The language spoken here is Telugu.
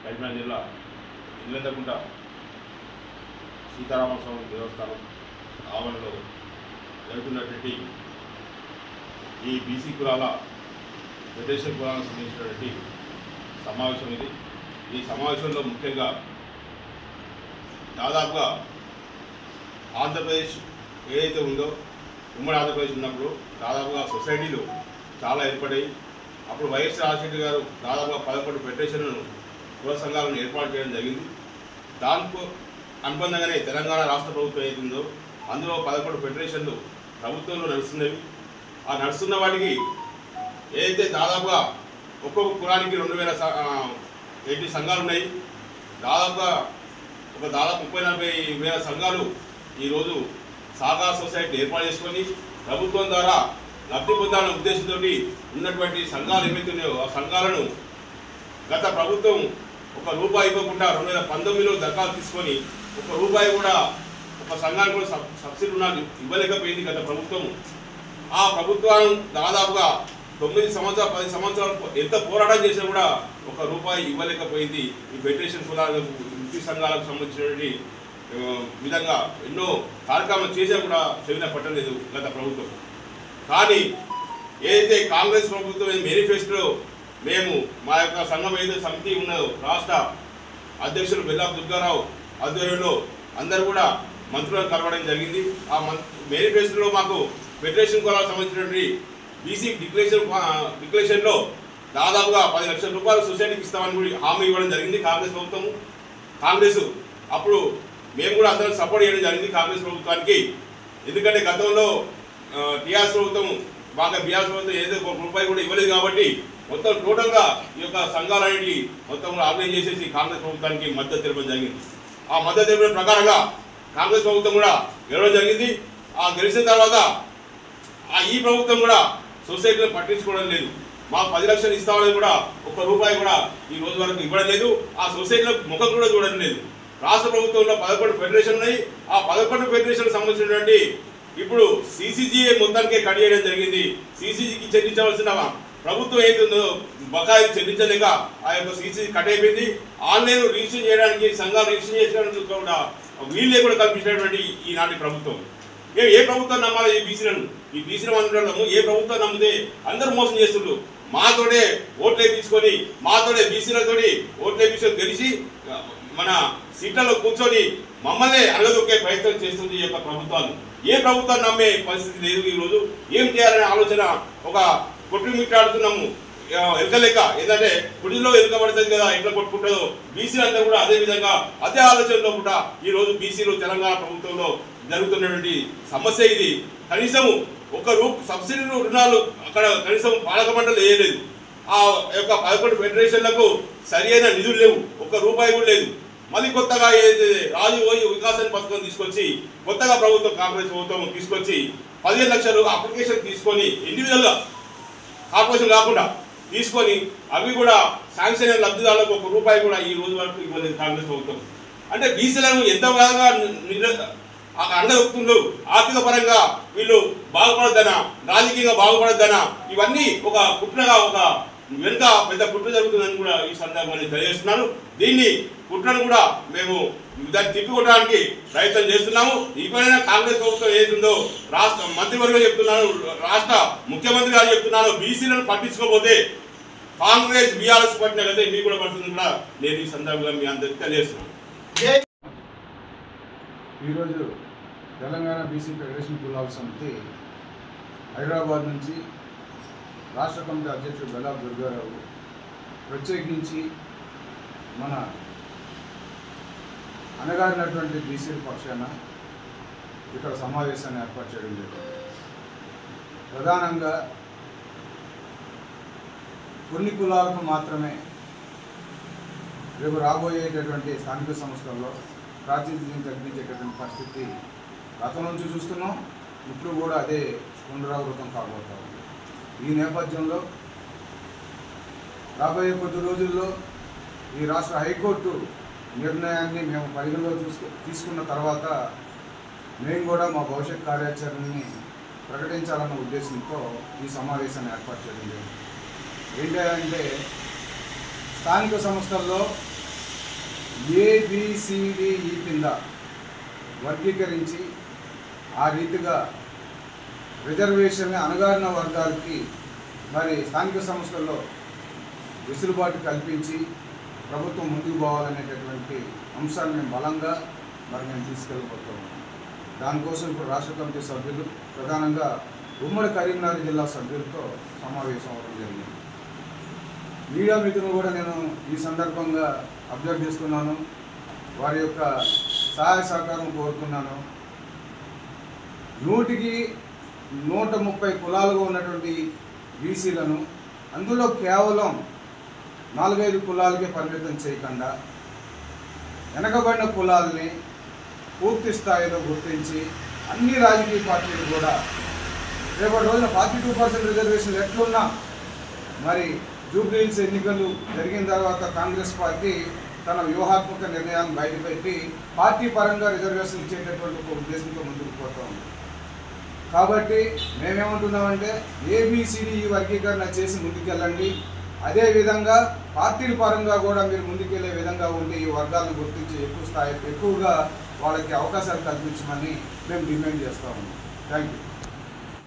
కరీంనగర్ జిల్లా ఇల్లందకుంట సీతారామస్వామి దేవస్థానం ఆవరణలో జరుగుతున్నటువంటి ఈ బీసీ కులాల ప్రదేశ కులాలకు సంబంధించినటువంటి సమావేశం ఇది. ఈ సమావేశంలో ముఖ్యంగా దాదాపుగా ఆంధ్రప్రదేశ్ ఏదైతే ఉందో ఉమ్మడి ఆంధ్రప్రదేశ్ ఉన్నప్పుడు దాదాపుగా సొసైటీలు చాలా ఏర్పడాయి. అప్పుడు వైఎస్ రాజశేఖర్ గారు దాదాపుగా 11 ఫెడరేషన్లను కుల సంఘాలను ఏర్పాటు చేయడం జరిగింది. దానికి అనుబంధంగానే తెలంగాణ రాష్ట్ర ప్రభుత్వం ఏదైతుందో అందులో 11 ఫెడరేషన్లు ప్రభుత్వంలో నడుస్తున్నవి. ఆ నడుస్తున్న వాటికి ఏదైతే దాదాపుగా ఒక్కొక్క కులానికి 2000 సంఘాలు ఉన్నాయి. దాదాపుగా 30-40 వేల సంఘాలు ఈరోజు సహకార సొసైటీ ఏర్పాటు చేసుకొని ప్రభుత్వం ద్వారా లబ్ధి పొందాలనే ఉద్దేశంతో ఉన్నటువంటి సంఘాలు ఏవైతే ఉన్నాయో ఆ సంఘాలను గత ప్రభుత్వం ₹1 ఇవ్వకుండా 2019లో దరఖాస్తు తీసుకొని ₹1 కూడా ఒక సంఘానికి కూడా సబ్సిడీ రుణాలు ఇవ్వలేకపోయింది గత ప్రభుత్వం. ఆ ప్రభుత్వాన్ని దాదాపుగా 9 సంవత్సరాలు 10 సంవత్సరాలు ఎంత పోరాటం చేసినా కూడా ₹1 ఇవ్వలేకపోయింది. ఈ ఫెడరేషన్ కులాలకు వృత్తి సంఘాలకు సంబంధించినటువంటి విధంగా ఎన్నో కార్యక్రమాలు చేసినా కూడా చెవిన పట్టలేదు గత ప్రభుత్వం. కానీ ఏదైతే కాంగ్రెస్ ప్రభుత్వం మేనిఫెస్టోలో మేము మా యొక్క సంఘం ఏదైతే సమితి ఉన్నదో రాష్ట్ర అధ్యక్షులు బెల్లాపు దుర్గారావు ఆధ్వర్యంలో అందరూ కూడా మంత్రులను కలవడం జరిగింది. ఆ మేనిఫెస్టోలో మాకు ఫెడరేషన్ కులాలకు సంబంధించినటువంటి బీసీ డిక్లరేషన్లో దాదాపుగా ₹10 లక్షల సొసైటీకి ఇస్తామని కూడా హామీ ఇవ్వడం జరిగింది కాంగ్రెస్ ప్రభుత్వము. కాంగ్రెస్ అప్పుడు మేము కూడా అందరం సపోర్ట్ చేయడం జరిగింది కాంగ్రెస్ ప్రభుత్వానికి. ఎందుకంటే గతంలో టీఆర్ఎస్ ప్రభుత్వం బాగా బీఆర్ఎస్ ప్రభుత్వం ఏదైతే ₹1 కూడా ఇవ్వలేదు కాబట్టి మొత్తం టోటల్గా ఈ యొక్క సంఘాలన్నింటినీ మొత్తం ఆర్గనైజ్ చేసేసి కాంగ్రెస్ ప్రభుత్వానికి మద్దతు తెలపడం జరిగింది. ఆ మద్దతు తెలిపిన ప్రకారంగా కాంగ్రెస్ ప్రభుత్వం కూడా గెలవడం జరిగింది. ఆ గెలిచిన తర్వాత ఈ ప్రభుత్వం కూడా సొసైటీలో పట్టించుకోవడం లేదు. మాకు 10 లక్షలు ఇస్తామని కూడా ₹1 కూడా ఈ రోజు వరకు ఇవ్వడం లేదు. ఆ సొసైటీలో ముఖం కూడా చూడడం లేదు. రాష్ట్ర ప్రభుత్వంలో 11 ఫెడరేషన్ ఉన్నాయి. ఆ 11 ఫెడరేషన్ సంబంధించినటువంటి ఇప్పుడు CCGA మొత్తానికే కట్ చేయడం జరిగింది. CCGకి చెల్లించవలసిన ప్రభుత్వం ఏదైతుందో బకాయిలు చెల్లించలేక ఆ యొక్క CCG కట్ అయిపోయింది. ఆన్లైన్ రిజిస్టర్ చేయడానికి సంఘాలు రిజిస్టర్ చేయడానికి కూడా వీళ్ళే కూడా కల్పించినటువంటి ఈనాటి ప్రభుత్వం. మేము ఏ ప్రభుత్వం నమ్మాలి? ఈ బీసీలను మంత్రులను ఏ ప్రభుత్వం నమ్మితే అందరూ మోసం చేస్తుండ్రు. మాతోటే ఓట్లు వేయించుకొని మాతోటే బీసీలతోటి ఓట్లు వేయించుకొని గెలిచి మన సీట్లలో కూర్చొని మమ్మల్ని అడగదొక్కే ప్రయత్నం చేస్తుంది ఈ యొక్క ప్రభుత్వాలు. ఏ ప్రభుత్వాన్ని నమ్మే పరిస్థితి లేదు. ఈరోజు ఏం చేయాలనే ఆలోచన ఒక కొట్టుమిట్టాడుతున్నాము ఎలకలేక. ఏంటంటే గుడిలో ఎలకబడుతుంది కదా ఎట్లా కొట్టుకుంటుందో బీసీలు అందరూ కూడా అదే విధంగా అదే ఆలోచనలో కూడా ఈరోజు బీసీలు తెలంగాణ ప్రభుత్వంలో జరుగుతున్నటువంటి సమస్య ఇది. కనీసము సబ్సిడీ రుణాలు అక్కడ కనీసం పాలక మండలి వేయలేదు. ఆ యొక్క 11 ఫెడరేషన్లకు సరి అయిన నిధులు లేవు. ₹1 కూడా లేదు. మళ్ళీ కొత్తగా ఏదైతే రాజీవ్ వికాసాన్ని పథకం తీసుకొచ్చి కొత్తగా కాంగ్రెస్ ప్రభుత్వం తీసుకొచ్చి 15 లక్షలు అప్లికేషన్ తీసుకొని ఇండివిజువల్గా కార్పొరేషన్ కాకుండా తీసుకొని అవి కూడా శాంక్షన్ అయిన లబ్ధిదారులకు ₹1 కూడా ఈ రోజు వరకు ఇవ్వలేదు కాంగ్రెస్ ప్రభుత్వం. అంటే బీసీలను ఎంత బాగా అండదొక్కుతుండ్రు. ఆర్థిక పరంగా వీళ్ళు బాగుపడద్దనా, రాజకీయంగా బాగుపడద్దనా, ఇవన్నీ ఒక కుట్రగా ఒక వెనుక పెద్ద కుట్ర జరుగుతుందని కూడా ఈ సందర్భంగా తెలియజేస్తున్నాను. దీన్ని కుట్రను కూడా మేము దాన్ని తిప్పికొట్టడానికి ప్రయత్నం చేస్తున్నాము. ఇప్పుడైనా కాంగ్రెస్ ప్రభుత్వం ఏదుందో రాష్ట్ర మంత్రివర్గం చెప్తున్నాను, రాష్ట్ర ముఖ్యమంత్రి గారు చెప్తున్నాను, బీసీలను పట్టించుకోకపోతే కాంగ్రెస్ బీఆర్ఎస్ పట్టిన కదా మీకు కూడా పడుతుంది కూడా నేను ఈ సందర్భంగా మీ అందరికీ తెలియజేస్తున్నాను. ఈరోజు తెలంగాణ బీసీ ఫెడరేషన్ కులాల సమితి హైదరాబాద్ నుంచి రాష్ట్ర కమిటీ అధ్యక్షుడు బెల్లాపు దుర్గారావు ప్రత్యేకించి మన అనగారినటువంటి బీసీల పక్షాన ఇక్కడ సమావేశాన్ని ఏర్పాటు చేయడం జరిగింది. ప్రధానంగా కొన్ని కులాలకు మాత్రమే రేపు రాబోయేటటువంటి స్థానిక సంస్థల్లో ప్రాతినిధ్యం కల్పించేటటువంటి పరిస్థితి గతం నుంచి చూస్తున్నాం. ఇప్పుడు కూడా అదే పునరావృతం కాబోతా ఉంది. ఈ నేపథ్యంలో రాబోయే కొద్ది రోజుల్లో ఈ రాష్ట్ర హైకోర్టు నిర్ణయాన్ని మేము పరిగణలో తీసుకున్న తర్వాత మేము కూడా మా భవిష్యత్ కార్యాచరణని ప్రకటించాలన్న ఉద్దేశంతో ఈ సమావేశాన్ని ఏర్పాటు చేయడం జరిగింది. ఏంటంటే స్థానిక సంస్థల్లో ABCDE కింద వర్గీకరించి ఆ రీతిగా రిజర్వేషన్ని అణగారిన వర్గాలకి మరి స్థానిక సంస్థల్లో వెసులుబాటు కల్పించి ప్రభుత్వం ముందుకు పోవాలనేటటువంటి అంశాన్ని మేము బలంగా మేము తీసుకెళ్ళిపోతాము. దానికోసం ఇప్పుడు రాష్ట్ర కమిటీ సభ్యులు ప్రధానంగా ఉమ్మడి కరీంనగర్ జిల్లా సభ్యులతో సమావేశం అవ్వడం జరిగింది. మీడియా మిత్రులు కూడా నేను ఈ సందర్భంగా అభ్యర్థిస్తున్నాను, వారి యొక్క సహాయ సహకారం కోరుతున్నాను. 100కి 130 కులాలుగా ఉన్నటువంటి బీసీలను అందులో కేవలం 4-5 కులాలకే పరిమితం చేయకుండా వెనకబడిన కులాలని పూర్తి స్థాయిలో గుర్తించి అన్ని రాజకీయ పార్టీలు కూడా రేపటి రోజున 42% రిజర్వేషన్లు ఎట్లున్నా మరి జూబ్లీహిల్స్ ఎన్నికలు జరిగిన తర్వాత కాంగ్రెస్ పార్టీ తన వ్యూహాత్మక నిర్ణయాలను బయటపెట్టి పార్టీ పరంగా రిజర్వేషన్ ఇచ్చేటటువంటి ఒక ఉద్దేశంతో ముందుకు పోతా ఉంది. కాబట్టి మేమేమంటున్నామంటే ABCDE వర్గీకరణ చేసి ముందుకెళ్ళండి. అదేవిధంగా పార్టీల పరంగా కూడా మీరు ముందుకెళ్లే విధంగా ఉండి ఈ వర్గాలను గుర్తించి ఎక్కువగా వాళ్ళకి అవకాశాలు కల్పించమని మేము డిమాండ్ చేస్తా ఉన్నాం. Thank you.